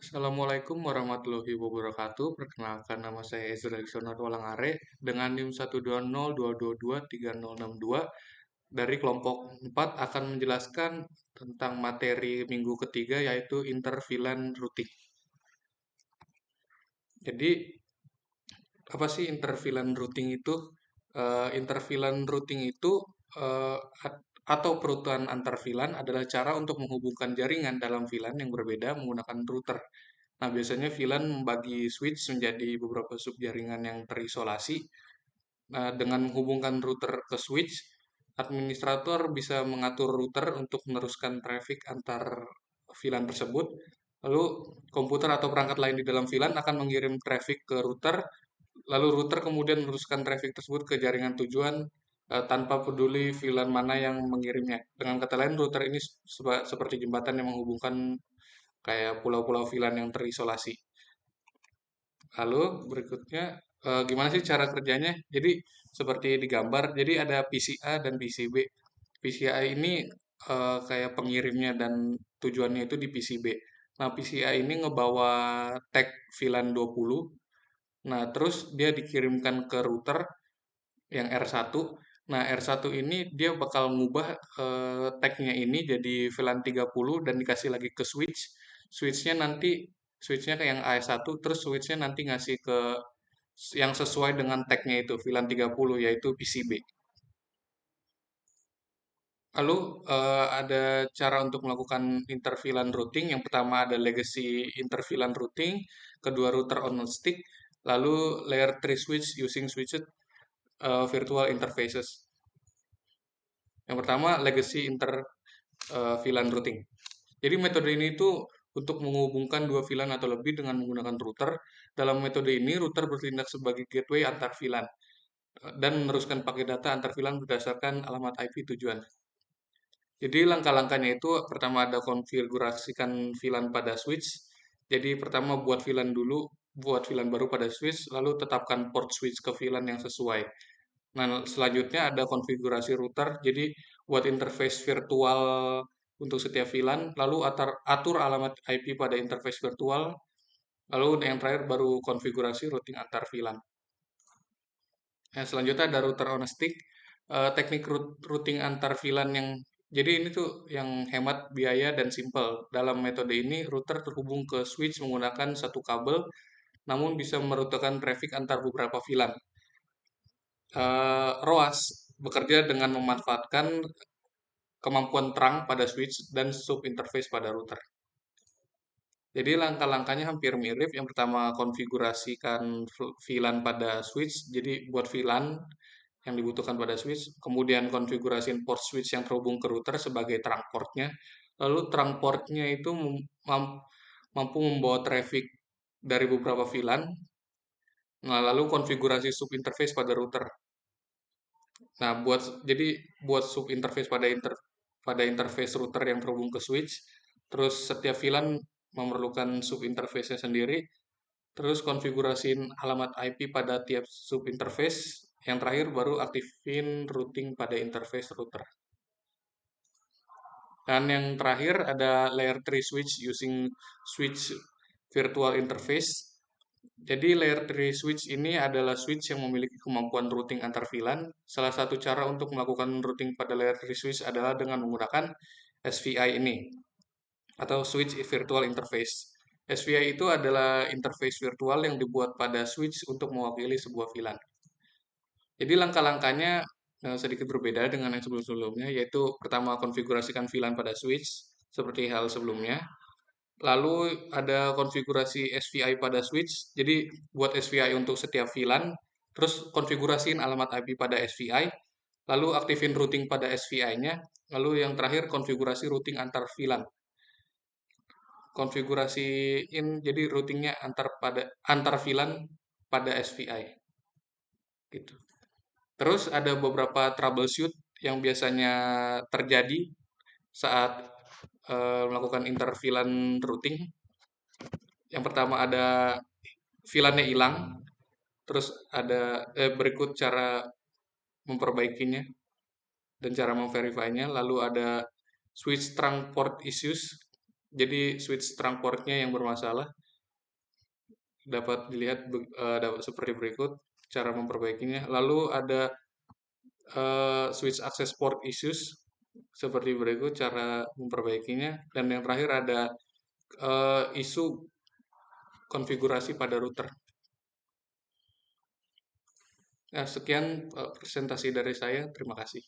Assalamualaikum warahmatullahi wabarakatuh. Perkenalkan nama saya Ezra Alexander Walangare dengan NIM 12022223062 dari kelompok 4 akan menjelaskan tentang materi minggu ketiga yaitu intervilan routing. Jadi apa sih intervilan routing itu? Intervilan routing itu eh, atau perutuan antar VLAN adalah cara untuk menghubungkan jaringan dalam VLAN yang berbeda menggunakan router. Nah, biasanya VLAN membagi switch menjadi beberapa subjaringan yang terisolasi. Nah, dengan menghubungkan router ke switch, administrator bisa mengatur router untuk meneruskan traffic antar VLAN tersebut. Lalu, komputer atau perangkat lain di dalam VLAN akan mengirim traffic ke router, lalu router kemudian meneruskan traffic tersebut ke jaringan tujuan tanpa peduli VLAN mana yang mengirimnya. Dengan kata lain, router ini seperti jembatan yang menghubungkan kayak pulau-pulau VLAN yang terisolasi. Lalu berikutnya gimana sih cara kerjanya? Jadi seperti digambar, jadi ada PCA dan PCB. PCA ini kayak pengirimnya dan tujuannya itu di PCB. Nah, PCA ini ngebawa tag VLAN 20. Nah, terus dia dikirimkan ke router yang R1. Nah, R1 ini dia bakal ngubah tag-nya ini jadi VLAN 30 dan dikasih lagi ke switch. Switch-nya nanti switch-nya ke yang AS1 terus switch-nya nanti ngasih ke yang sesuai dengan tag-nya itu VLAN 30 yaitu PCB. Lalu ada cara untuk melakukan interVLAN routing. Yang pertama ada legacy interVLAN routing, kedua router on a stick, lalu layer 3 switch using switched virtual interfaces. Yang pertama legacy VLAN routing. Jadi metode ini itu untuk menghubungkan dua VLAN atau lebih dengan menggunakan router. Dalam metode ini router bertindak sebagai gateway antar VLAN dan meneruskan paket data antar VLAN berdasarkan alamat IP tujuan. Jadi langkah-langkahnya itu pertama ada konfigurasikan VLAN pada switch. Jadi pertama buat VLAN dulu, buat VLAN baru pada switch, lalu tetapkan port switch ke VLAN yang sesuai. Nah, selanjutnya ada konfigurasi router. Jadi buat interface virtual untuk setiap VLAN, lalu atur alamat IP pada interface virtual, lalu yang terakhir baru konfigurasi routing antar VLAN. Nah, selanjutnya ada router on a stick, teknik routing antar VLAN yang jadi ini tuh yang hemat biaya dan simple. Dalam metode ini router terhubung ke switch menggunakan satu kabel, namun bisa merutekan traffic antar beberapa VLAN. ROAS bekerja dengan memanfaatkan kemampuan terang pada switch dan sub interface pada router. Jadi langkah-langkahnya hampir mirip. Yang pertama konfigurasikan VLAN pada switch. Jadi buat VLAN yang dibutuhkan pada switch. Kemudian konfigurasiin port switch yang terhubung ke router sebagai terang portnya. Lalu terang portnya itu mampu membawa traffic dari beberapa VLAN. Nah, lalu konfigurasi sub interface pada router. Nah, buat sub interface pada interface router yang terhubung ke switch, terus setiap VLAN memerlukan sub interface-nya sendiri, terus konfigurasiin alamat IP pada tiap sub interface, yang terakhir baru aktifin routing pada interface router. Dan yang terakhir ada layer 3 switch using switch virtual interface. Jadi layer 3 switch ini adalah switch yang memiliki kemampuan routing antar VLAN. Salah satu cara untuk melakukan routing pada layer 3 switch adalah dengan menggunakan SVI ini atau switch virtual interface. SVI itu adalah interface virtual yang dibuat pada switch untuk mewakili sebuah VLAN. Jadi langkah-langkahnya sedikit berbeda dengan yang sebelum-sebelumnya, yaitu pertama konfigurasikan VLAN pada switch seperti hal sebelumnya. Lalu ada konfigurasi SVI pada switch. Jadi buat SVI untuk setiap VLAN, terus konfigurasiin alamat IP pada SVI, lalu aktifin routing pada SVI-nya, lalu yang terakhir konfigurasi routing antar VLAN. Konfigurasiin jadi routingnya antar VLAN pada SVI. Gitu. Terus ada beberapa troubleshoot yang biasanya terjadi saat melakukan interVLAN routing. Yang pertama ada VLAN-nya hilang, terus ada berikut cara memperbaikinya dan cara memverify-nya. Lalu ada switch trunk port issues. Jadi switch trunk portnya yang bermasalah dapat dilihat dapat seperti berikut cara memperbaikinya. Lalu ada switch access port issues seperti berikut cara memperbaikinya. Dan yang terakhir ada isu konfigurasi pada router. Nah, sekian presentasi dari saya. Terima kasih.